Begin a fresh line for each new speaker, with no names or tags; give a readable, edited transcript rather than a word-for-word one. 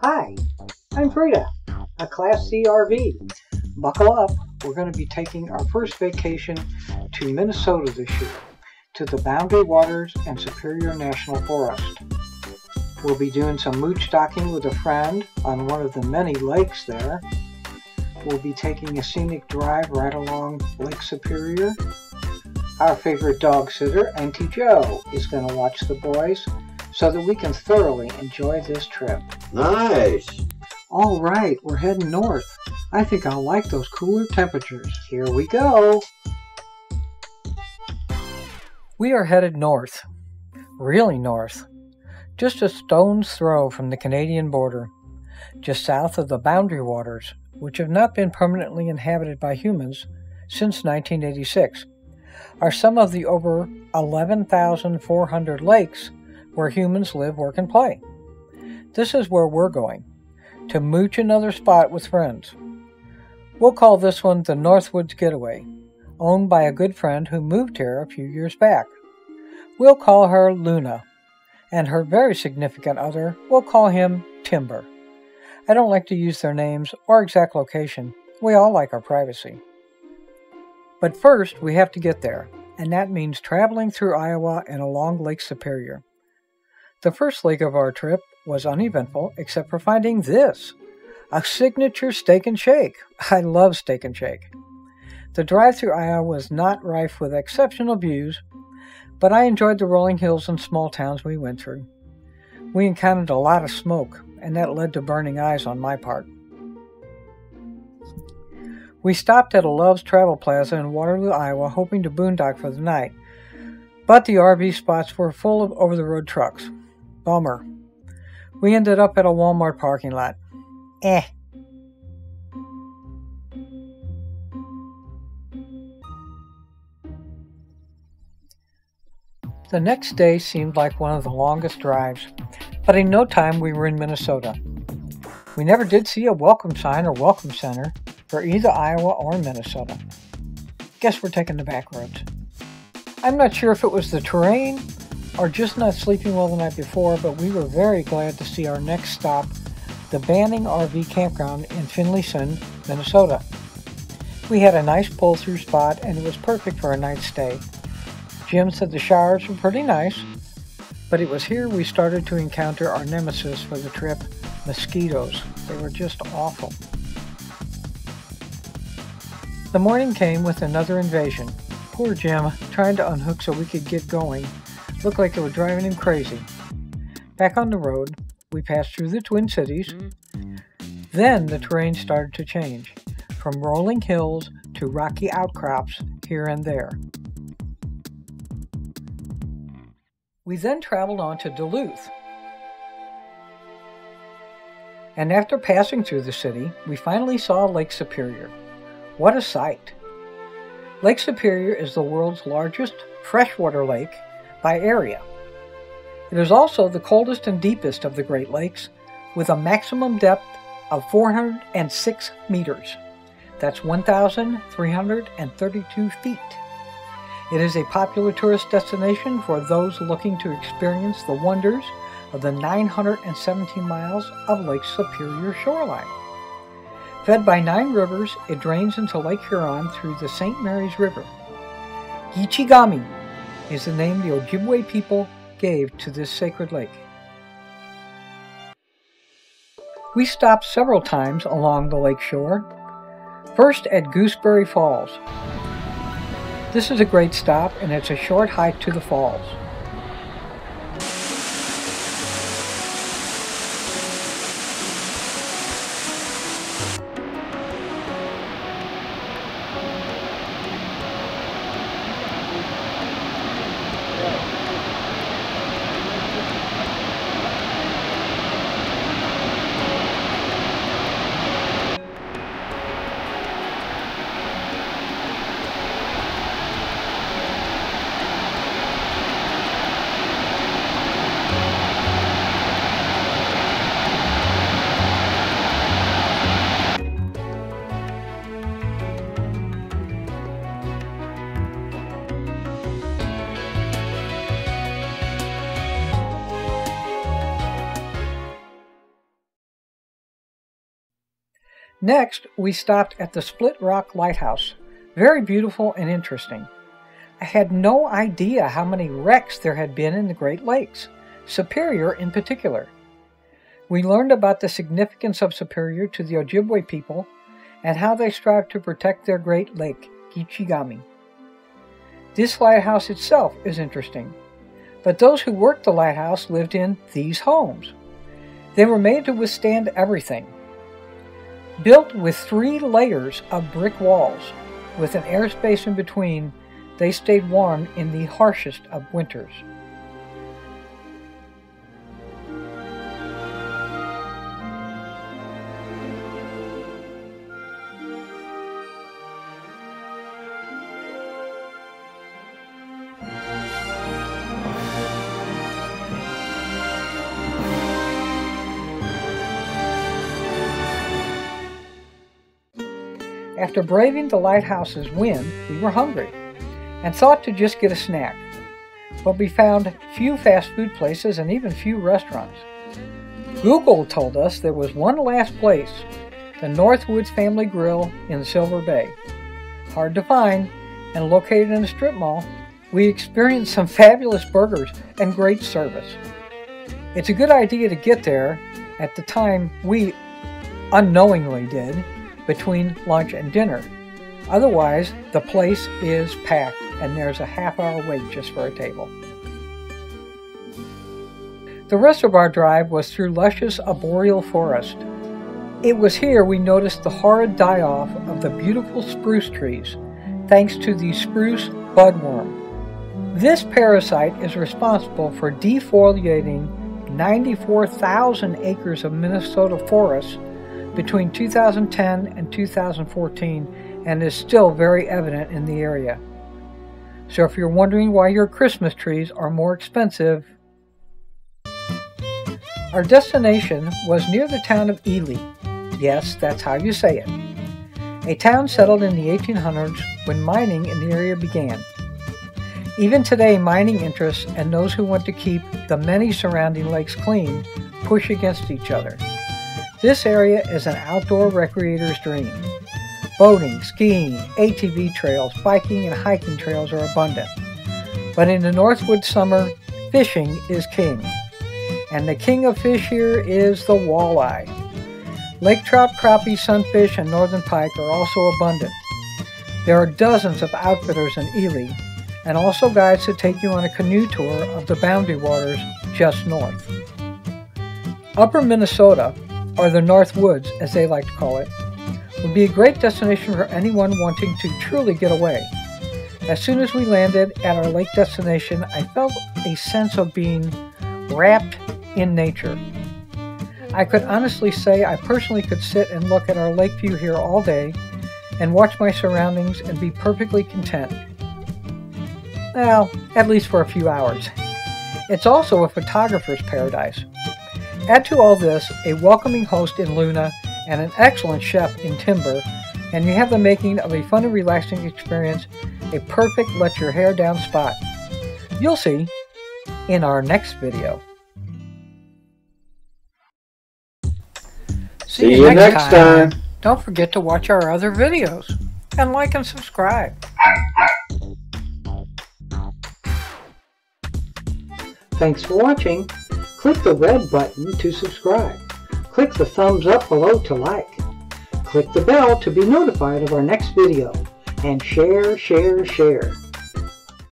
Hi, I'm Frida, a Class C RV. Buckle up, we're going to be taking our first vacation to Minnesota this year, to the Boundary Waters and Superior National Forest. We'll be doing some mooch docking with a friend on one of the many lakes there. We'll be taking a scenic drive right along Lake Superior. Our favorite dog sitter, Auntie Joe, is going to watch the boys so that we can thoroughly enjoy this trip.
Nice!
All right, we're heading north. I think I'll like those cooler temperatures. Here we go! We are headed north. Really north. Just a stone's throw from the Canadian border. Just south of the Boundary Waters, which have not been permanently inhabited by humans since 1986, are some of the over 11,400 lakes where humans live, work, and play. This is where we're going, to mooch another spot with friends. We'll call this one the Northwoods Geataway, owned by a good friend who moved here a few years back. We'll call her Luna, and her very significant other, we'll call him Timber. I don't like to use their names or exact location. We all like our privacy. But first, we have to get there, and that means traveling through Iowa and along Lake Superior. The first leg of our trip was uneventful, except for finding this, a signature steak and shake. I love steak and shake. The drive through Iowa was not rife with exceptional views, but I enjoyed the rolling hills and small towns we went through. We encountered a lot of smoke, and that led to burning eyes on my part. We stopped at a Love's Travel Plaza in Waterloo, Iowa, hoping to boondock for the night, but the RV spots were full of over-the-road trucks. Bummer. We ended up at a Walmart parking lot. The next day seemed like one of the longest drives, but in no time we were in Minnesota. We never did see a welcome sign or welcome center for either Iowa or Minnesota. Guess we're taking the back roads. I'm not sure if it was the terrain or just not sleeping well the night before, but we were very glad to see our next stop, the Banning RV Campground in Finlayson, Minnesota. We had a nice pull-through spot and it was perfect for a night's stay. Jim said the showers were pretty nice, but it was here we started to encounter our nemesis for the trip, mosquitoes. They were just awful. The morning came with another invasion. Poor Jim, trying to unhook so we could get going, looked like it was driving him crazy. Back on the road, we passed through the Twin Cities. Then the terrain started to change, from rolling hills to rocky outcrops here and there. We then traveled on to Duluth. And after passing through the city, we finally saw Lake Superior. What a sight! Lake Superior is the world's largest freshwater lake by area. It is also the coldest and deepest of the Great Lakes, with a maximum depth of 406 meters. That's 1,332 feet. It is a popular tourist destination for those looking to experience the wonders of the 917 miles of Lake Superior shoreline. Fed by 9 rivers, it drains into Lake Huron through the St. Mary's River. Ichigami is the name the Ojibwe people gave to this sacred lake. We stopped several times along the lake shore, first at Gooseberry Falls. This is a great stop, and it's a short hike to the falls. Next, we stopped at the Split Rock Lighthouse. Very beautiful and interesting. I had no idea how many wrecks there had been in the Great Lakes, Superior in particular. We learned about the significance of Superior to the Ojibwe people and how they strive to protect their Great Lake, Gichigami. This lighthouse itself is interesting, but those who worked the lighthouse lived in these homes. They were made to withstand everything. Built with 3 layers of brick walls, with an airspace in between, they stayed warm in the harshest of winters. After braving the lighthouse's wind, we were hungry and thought to just get a snack, but we found few fast food places and even few restaurants. Google told us there was one last place, the Northwoods Family Grill in Silver Bay. Hard to find and located in a strip mall, we experienced some fabulous burgers and great service. It's a good idea to get there at the time we unknowingly did, between lunch and dinner. Otherwise, the place is packed and there's a half-hour wait just for a table. The rest of our drive was through luscious arboreal forest. It was here we noticed the horrid die-off of the beautiful spruce trees, thanks to the spruce budworm. This parasite is responsible for defoliating 94,000 acres of Minnesota forests between 2010 and 2014 and is still very evident in the area. So if you're wondering why your Christmas trees are more expensive, our destination was near the town of Ely. Yes, that's how you say it. A town settled in the 1800s when mining in the area began. Even today, mining interests and those who want to keep the many surrounding lakes clean push against each other. This area is an outdoor recreator's dream. Boating, skiing, ATV trails, biking, and hiking trails are abundant. But in the Northwoods summer, fishing is king. And the king of fish here is the walleye. Lake trout, crappie, sunfish, and northern pike are also abundant. There are dozens of outfitters in Ely, and also guides to take you on a canoe tour of the boundary waters just north. Upper Minnesota, or the Northwoods as they like to call it, would be a great destination for anyone wanting to truly get away. As soon as we landed at our lake destination, I felt a sense of being wrapped in nature. I could honestly say I personally could sit and look at our lake view here all day and watch my surroundings and be perfectly content. Well, at least for a few hours. It's also a photographer's paradise. Add to all this a welcoming host in Luna and an excellent chef in Timber, and you have the making of a fun and relaxing experience, a perfect let your hair down spot. You'll see in our next video.
See you next time.
Don't forget to watch our other videos and like and subscribe. Thanks for watching. Click the red button to subscribe. Click the thumbs up below to like. Click the bell to be notified of our next video. And share, share, share.